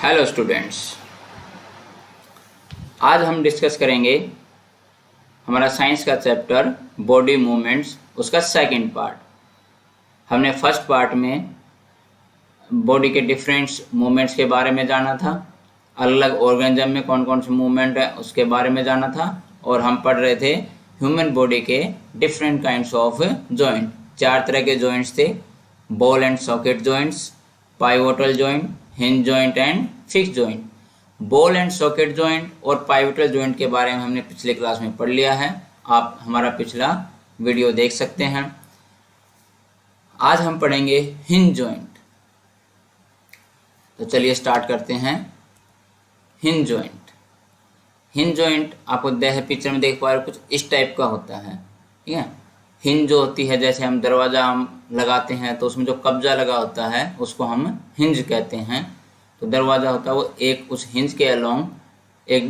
Hello students, आज हम discuss करेंगे हमारा साइंस का चैप्टर बॉडी मूवमेंट्स, उसका सेकंड पार्ट। हमने फर्स्ट पार्ट में बॉडी के डिफरेंट मूवमेंट्स के बारे में जाना था, अलग अलग ऑर्गेनिज्म में कौन कौन से मूवमेंट है उसके बारे में जाना था, और हम पढ़ रहे थे ह्यूमन बॉडी के डिफरेंट काइंड्स ऑफ जॉइंट। 4 तरह के जॉइंट्स थे: ball and socket joints, pivotal joint, hinge joint and fix joint. Ball and socket joint और पाइवोटल जॉइंट के बारे में हमने पिछले क्लास में पढ़ लिया है, आप हमारा पिछला वीडियो देख सकते हैं। आज हम पढ़ेंगे हिंज जॉइंट। तो चलिए स्टार्ट करते हैं। Hinge joint. हिंज जॉइंट आपको पिक्चर में देख पा रहे हो, कुछ इस टाइप का होता है, ठीक है। हिंज जो होती है, जैसे हम दरवाज़ा हम लगाते हैं तो उसमें जो कब्जा लगा होता है उसको हम हिंज कहते हैं। तो दरवाज़ा होता है वो एक उस हिंज के अलोंग एक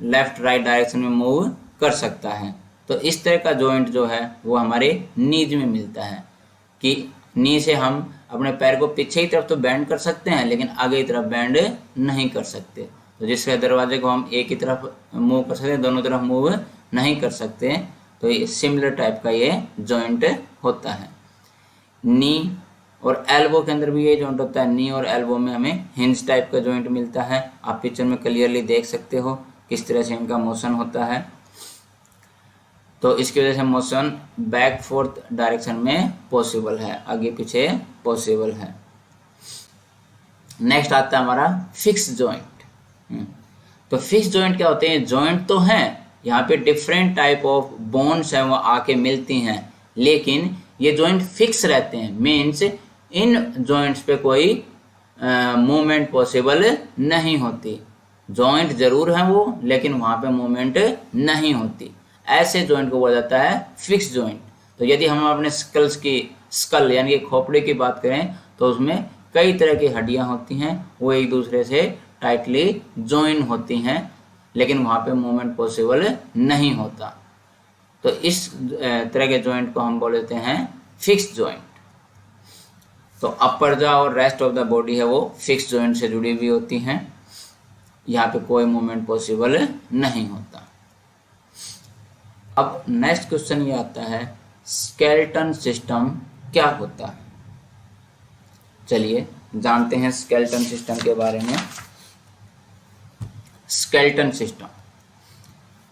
लेफ्ट राइट डायरेक्शन में मूव कर सकता है। तो इस तरह का जॉइंट जो है वो हमारे नीज में मिलता है कि नी से हम अपने पैर को पीछे की तरफ तो बेंड कर सकते हैं, लेकिन आगे की तरफ बेंड नहीं कर सकते। तो जिससे दरवाजे को हम एक ही तरफ मूव कर सकते हैं, दोनों तरफ मूव नहीं कर सकते। तो ये सिमिलर टाइप का ये जॉइंट होता है। नी और एल्बो के अंदर भी ये जॉइंट होता है। नी और एल्बो में हमें हिंज टाइप का जॉइंट मिलता है। आप पिक्चर में क्लियरली देख सकते हो किस तरह से इनका मोशन होता है। तो इसकी वजह से मोशन बैक फोर्थ डायरेक्शन में पॉसिबल है, आगे पीछे पॉसिबल है। नेक्स्ट आता है हमारा फिक्स जॉइंट। तो फिक्स जॉइंट क्या होते हैं? जॉइंट तो हैं, यहाँ पे डिफरेंट टाइप ऑफ बोन्स हैं वो आके मिलती हैं, लेकिन ये जॉइंट फिक्स रहते हैं। मीन्स इन जॉइंट्स पे कोई मूवमेंट पॉसिबल नहीं होती। जॉइंट जरूर हैं वो, लेकिन वहाँ पे मूवमेंट नहीं होती। ऐसे जॉइंट को बोला जाता है फिक्स जॉइंट। तो यदि हम अपने स्कल यानी कि खोपड़ी की बात करें तो उसमें कई तरह की हड्डियाँ होती हैं, वो एक दूसरे से टाइटली जॉइन होती हैं, लेकिन वहाँ पे मूवमेंट पॉसिबल नहीं होता। तो इस तरह के जॉइंट को हम बोल देते हैं फिक्स जॉइंट। तो अपर जॉ और रेस्ट ऑफ द बॉडी है वो फिक्स जॉइंट से जुड़ी हुई होती हैं, यहाँ पे कोई मूवमेंट पॉसिबल नहीं होता। अब नेक्स्ट क्वेश्चन ये आता है, स्केलेटन सिस्टम क्या होता है? चलिए जानते हैं स्केलेटन सिस्टम के बारे में। Skeleton system,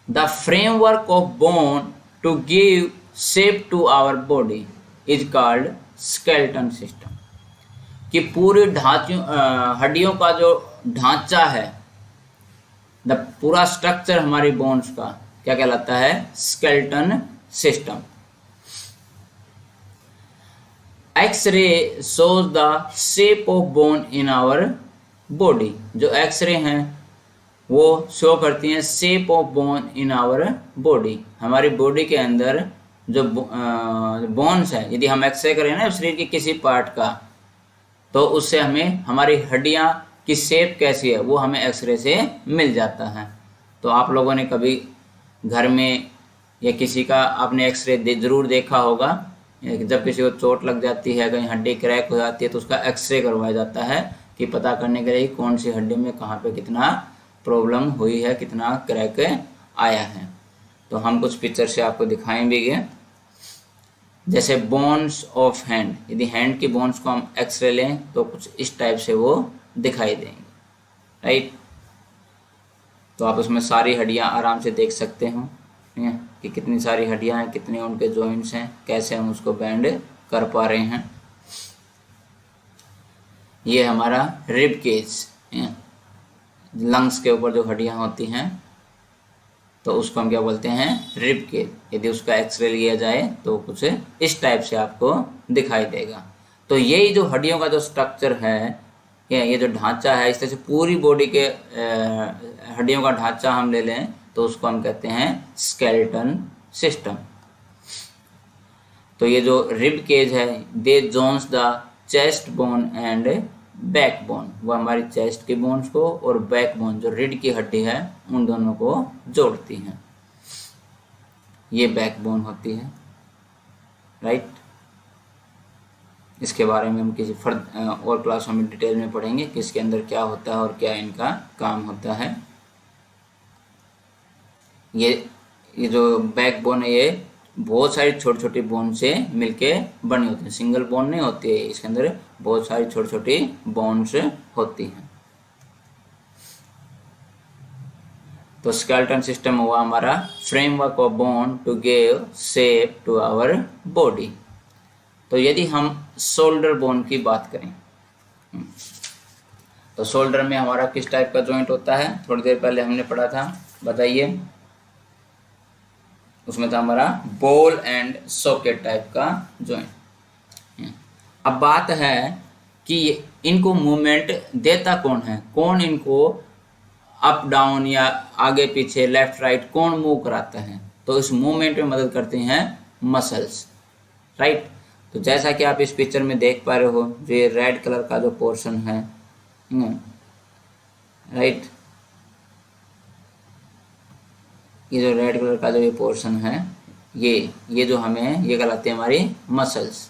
the framework of bone to give shape to our body is called skeleton system. कि पूरी हड्डियों का जो ढांचा है, द पूरा स्ट्रक्चर हमारी बोन्स का क्या कहलाता है? Skeleton system. X ray shows the shape of bone in our body. जो एक्सरे हैं वो शो करती हैं shape of bone in our body. हमारी बॉडी के अंदर जो बोन्स है, यदि हम एक्सरे करें ना शरीर के किसी पार्ट का, तो उससे हमें हमारी हड्डियां की शेप कैसी है वो हमें एक्सरे से मिल जाता है। तो आप लोगों ने कभी घर में या किसी का आपने एक्सरे जरूर देखा होगा। जब किसी को चोट लग जाती है, कहीं हड्डी क्रैक हो जाती है, तो उसका एक्सरे करवाया जाता है कि पता करने के लिए कौन सी हड्डी में कहाँ पे कितना प्रॉब्लम हुई है, कितना क्रैक आया है। तो हम कुछ पिक्चर से आपको दिखाएंगे। जैसे बोन्स ऑफ हैंड, यदि हैंड की बोन्स को हम एक्सरे लें तो कुछ इस टाइप से वो दिखाई देंगे, राइट। तो आप उसमें सारी हड्डियां आराम से देख सकते हो कि कितनी सारी हड्डियां हैं, कितने उनके जॉइंट्स हैं, कैसे हम उसको बैंड कर पा रहे हैं। ये हमारा रिब केज, लंग्स के ऊपर जो हड्डियां होती हैं तो उसको हम क्या बोलते हैं? Rib cage. यदि उसका एक्सरे लिया जाए तो कुछ इस टाइप से आपको दिखाई देगा। तो यही जो हड्डियों का जो स्ट्रक्चर है, ये जो ढांचा है, इस तरह से पूरी बॉडी के हड्डियों का ढांचा हम ले लें तो उसको हम कहते हैं स्केलेटन सिस्टम। तो ये जो रिब केज है, they joins the chest bone and back bone, वो हमारी चेस्ट की बोन्स को और बैक बोन जो रीढ़ की हड्डी है उन दोनों को जोड़ती हैं। ये बैक बोन होती है, राइट। इसके बारे में हम किसी और क्लासों में डिटेल में पढ़ेंगे कि इसके अंदर क्या होता है और क्या इनका काम होता है। ये जो बैकबोन है ये बहुत सारी छोटी छोटी बोन से मिलके बनी होती है, सिंगल बोन नहीं होती है, इसके अंदर बहुत सारी छोटी छोटी बोन्स होती हैं। तो स्केलेटन सिस्टम हुआ हमारा framework of bone to give shape to our body. तो यदि हम शोल्डर बोन की बात करें तो शोल्डर में हमारा किस टाइप का जॉइंट होता है, थोड़ी देर पहले हमने पढ़ा था, बताइए। उसमें था हमारा बॉल एंड सॉकेट टाइप का जॉइंट। अब बात है कि इनको मूवमेंट देता कौन है, कौन इनको अप डाउन या आगे पीछे लेफ्ट राइट कौन मूव कराता है, तो इस मूवमेंट में मदद करते हैं मसल्स, राइट। तो जैसा कि आप इस पिक्चर में देख पा रहे हो, जो ये रेड कलर का जो पोर्शन है, राइट, ये जो रेड कलर का जो ये पोर्शन है, ये जो हमें ये कहलाते हैं हमारी मसल्स।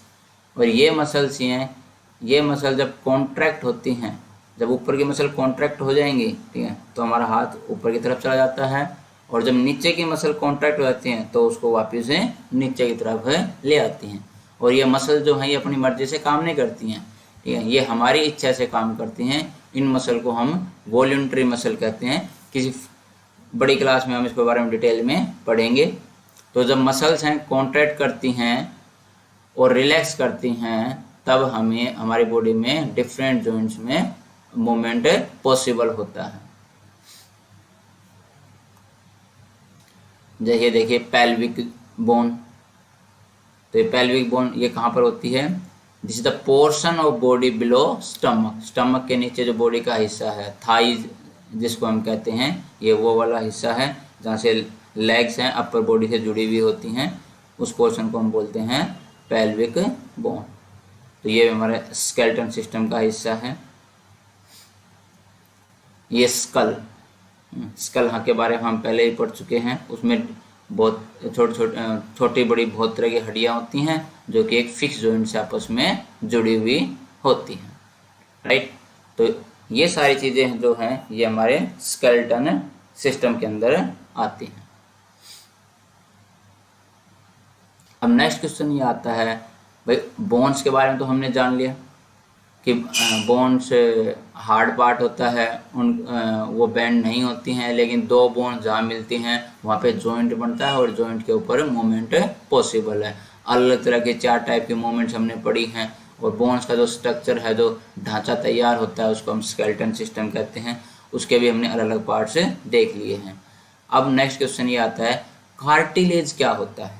और ये मसल्स ही हैं, ये मसल जब कॉन्ट्रैक्ट होती हैं, जब ऊपर की मसल कॉन्ट्रैक्ट हो जाएंगी, ठीक है, तो हमारा हाथ ऊपर की तरफ चला जाता है, और जब नीचे की मसल कॉन्ट्रैक्ट हो जाती हैं तो उसको वापस से नीचे की तरफ ले आती हैं। और ये मसल जो हैं ये अपनी मर्जी से काम नहीं करती हैं, ठीक है, ये हमारी इच्छा से काम करती हैं। इन मसल को हम वॉल्यूंटरी मसल कहते हैं। किसी बड़ी क्लास में हम इसके बारे में डिटेल में पढ़ेंगे। तो जब मसल्स हैं कॉन्ट्रैक्ट करती हैं और रिलैक्स करती हैं, तब हमें हमारी बॉडी में डिफरेंट जॉइंट्स में मूवमेंट पॉसिबल होता है। जैसे देखिए पेल्विक बोन, तो ये पेल्विक बोन ये कहाँ पर होती है, this is the portion of body below stomach. Stomach के नीचे जो बॉडी का हिस्सा है, थाइज जिसको हम कहते हैं, ये वो वाला हिस्सा है जहाँ से लेग्स हैं अपर बॉडी से जुड़ी हुई होती हैं, उस पोर्शन को हम बोलते हैं पेल्विक बोन। तो ये हमारे स्केलेटन सिस्टम का हिस्सा है। ये स्कल के बारे में हम पहले ही पढ़ चुके हैं। उसमें बहुत छोटी बड़ी बहुत तरह की हड्डियाँ होती हैं जो कि एक फिक्स जॉइंट से आपस में जुड़ी हुई होती हैं, राइट। तो ये सारी चीज़ें जो हैं ये हमारे स्केलेटन सिस्टम के अंदर आती हैं। अब नेक्स्ट क्वेश्चन ये आता है, भाई बोन्स के बारे में तो हमने जान लिया कि बोन्स हार्ड पार्ट होता है, वो बेंड नहीं होती हैं, लेकिन दो बोन जहाँ मिलती हैं वहाँ पे जॉइंट बनता है और जॉइंट के ऊपर मूवमेंट पॉसिबल है। अलग तरह के 4 टाइप के मूवमेंट्स हमने पढ़ी हैं, और बोन्स का जो स्ट्रक्चर है, जो ढांचा तैयार होता है, उसको हम स्केलेटन सिस्टम कहते हैं। उसके भी हमने अलग अलग पार्ट्स देख लिए हैं। अब नेक्स्ट क्वेश्चन ये आता है, कार्टिलेज क्या होता है।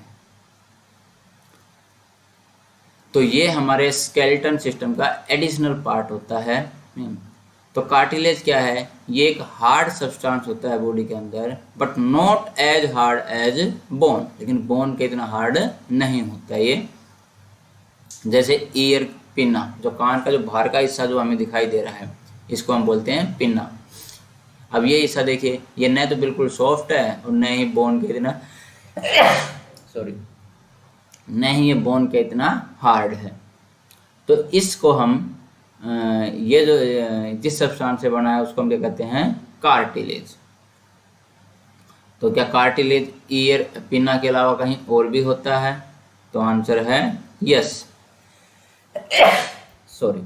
तो ये हमारे स्केलेटन सिस्टम का एडिशनल पार्ट होता है। तो कार्टिलेज क्या है, ये एक हार्ड सब्सटेंस होता है बॉडी के अंदर, but not as hard as bone, लेकिन बोन के इतना हार्ड नहीं होता ये। जैसे ईयर पिन्ना, जो कान का जो बाहर का हिस्सा जो हमें दिखाई दे रहा है, इसको हम बोलते हैं पिन्ना। अब ये हिस्सा देखिए, ये न तो बिल्कुल सॉफ्ट है और न ही बोन के इतना सॉरी न ही ये बोन के इतना हार्ड है। तो इसको हम ये जो जिस सब्सटेंस से बना है उसको हम क्या कहते हैं, कार्टिलेज। तो क्या कार्टिलेज ईयर पिन्ना के अलावा कहीं और भी होता है, तो आंसर है यस। सॉरी।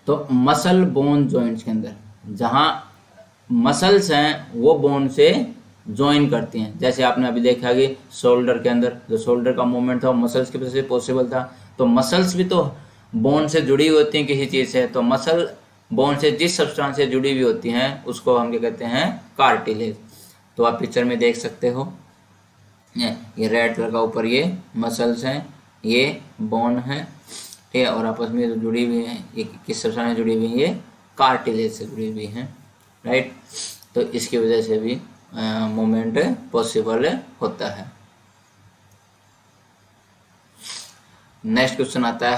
तो मसल बोन जॉइंट्स के अंदर जहाँ मसल्स हैं वो बोन से ज्वाइन करती हैं, जैसे आपने अभी देखा कि शोल्डर के अंदर जो शोल्डर का मूवमेंट था वो मसल्स की वजह से पॉसिबल था। तो मसल्स भी तो बोन से जुड़ी हुई होती हैं किसी चीज़ से, तो मसल बोन से जिस सब्सटेंस से जुड़ी हुई होती हैं उसको हम क्या कहते हैं, कार्टिलेज। तो आप पिक्चर में देख सकते हो, ये रेड कलर का ऊपर ये मसल्स हैं, ये बोन है, ठीक है, और आपस में जो जुड़ी हुई हैं ये किस सब्सटेंस से जुड़ी हुई हैं, ये कार्टिलेज से जुड़ी हुई हैं, राइट। तो इसकी वजह से भी मूवमेंट पॉसिबल होता है। नेक्स्ट क्वेश्चन आता है,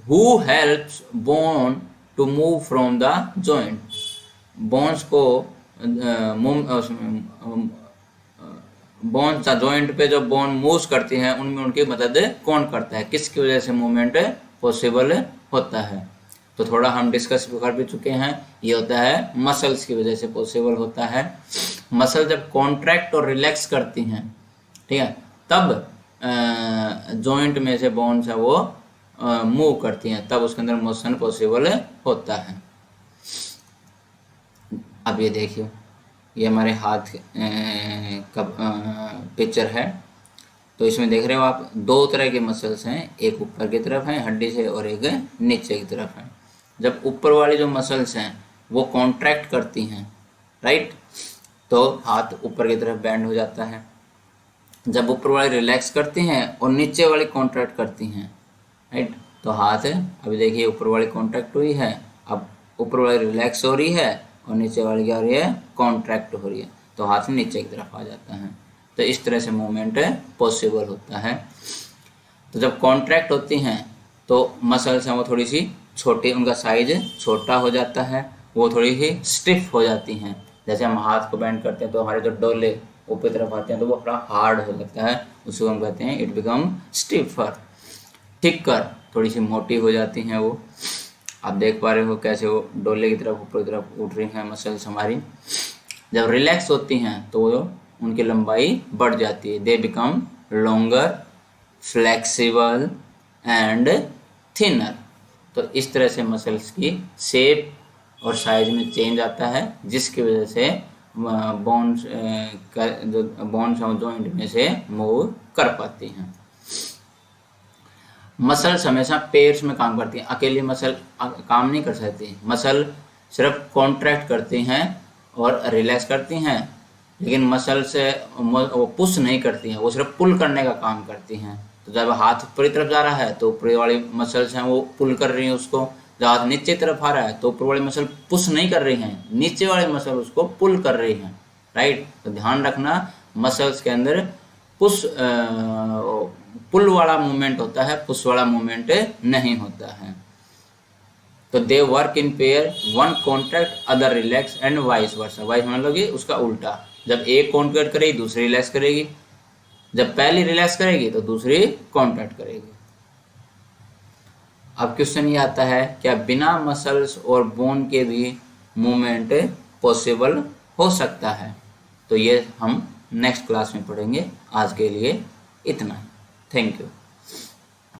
who helps bone to move from the joint. Bones को बोन जॉइंट पे जो बोन मूव करती हैं उनमें उनकी मदद कौन करता है, किसकी वजह से मूवमेंट पॉसिबल होता है। तो थोड़ा हम डिस्कस कर भी चुके हैं, ये होता है मसल्स की वजह से पॉसिबल होता है। मसल जब कॉन्ट्रैक्ट और रिलैक्स करती हैं, ठीक है, तब जॉइंट में से बोन्स है वो मूव करती हैं, तब उसके अंदर मोशन पॉसिबल होता है। अब ये देखिए, ये हमारे हाथ का पिक्चर है। तो इसमें देख रहे हो आप, दो तरह के मसल्स हैं, एक ऊपर की तरफ है हड्डी से और एक नीचे की तरफ है। जब ऊपर वाली जो मसल्स हैं वो कॉन्ट्रैक्ट करती हैं, राइट, तो हाथ ऊपर की तरफ बैंड हो जाता है। जब ऊपर वाली रिलैक्स करती हैं और नीचे वाली कॉन्ट्रैक्ट करती हैं, राइट, तो हाथ अभी देखिए ऊपर वाली कॉन्ट्रैक्ट हुई है, अब ऊपर वाली रिलैक्स हो रही है और नीचे वाली क्या हो रही है, कॉन्ट्रैक्ट हो रही है, तो हाथ नीचे की तरफ आ जाता है। तो इस तरह से मूवमेंट पॉसिबल होता है। तो जब कॉन्ट्रैक्ट होती हैं तो मसल्स हैं वो थोड़ी सी छोटी, उनका साइज छोटा हो जाता है, वो थोड़ी सी स्टिफ हो जाती हैं। जैसे हम हाथ को बेंड करते हैं तो हमारे जो डोले ऊपर तरफ आते हैं तो वो थोड़ा हार्ड हो जाता है, उसको हम कहते हैं इट बिकम स्टिफर। थिकर, थोड़ी सी मोटी हो जाती हैं वो। आप देख पा रहे हो कैसे वो डोले की तरफ ऊपर की तरफ उठ रही हैं मसल्स हमारी। जब रिलैक्स होती हैं तो वो उनकी लंबाई बढ़ जाती है, they become longer, flexible and thinner. तो इस तरह से मसल्स की शेप और साइज में चेंज आता है, जिसकी वजह से बोन्स जो बोन्स जॉइंट में से मूव कर पाती हैं। मसल्स हमेशा पेयर्स में काम करती हैं, अकेली मसल काम नहीं कर सकती। मसल सिर्फ कॉन्ट्रैक्ट करती हैं और रिलैक्स करती हैं, लेकिन मसल से वो पुश नहीं करती हैं, वो सिर्फ पुल करने का काम करती हैं। तो जब हाथ ऊपरी तरफ जा रहा है तो ऊपरी वाली मसल्स हैं वो पुल कर रही हैं उसको, जब हाथ नीचे तरफ आ रहा है तो ऊपर वाली मसल पुश नहीं कर रही हैं, नीचे वाली मसल उसको पुल कर रही हैं, राइट। तो ध्यान रखना, मसल्स के अंदर पुश पुल वाला मूवमेंट होता है, पुश वाला मूवमेंट नहीं होता है। तो they work in pair, one contract other relax and vice versa. Vice मान लो कि उसका उल्टा, जब एक कॉन्ट्रैक्ट करेगी दूसरी रिलैक्स करेगी, जब पहली रिलैक्स करेगी तो दूसरी कॉन्ट्रैक्ट करेगी। अब क्वेश्चन ये आता है, क्या बिना मसल्स और बोन के भी मूवमेंट पॉसिबल हो सकता है? तो ये हम नेक्स्ट क्लास में पढ़ेंगे। आज के लिए इतना ही। Thank you.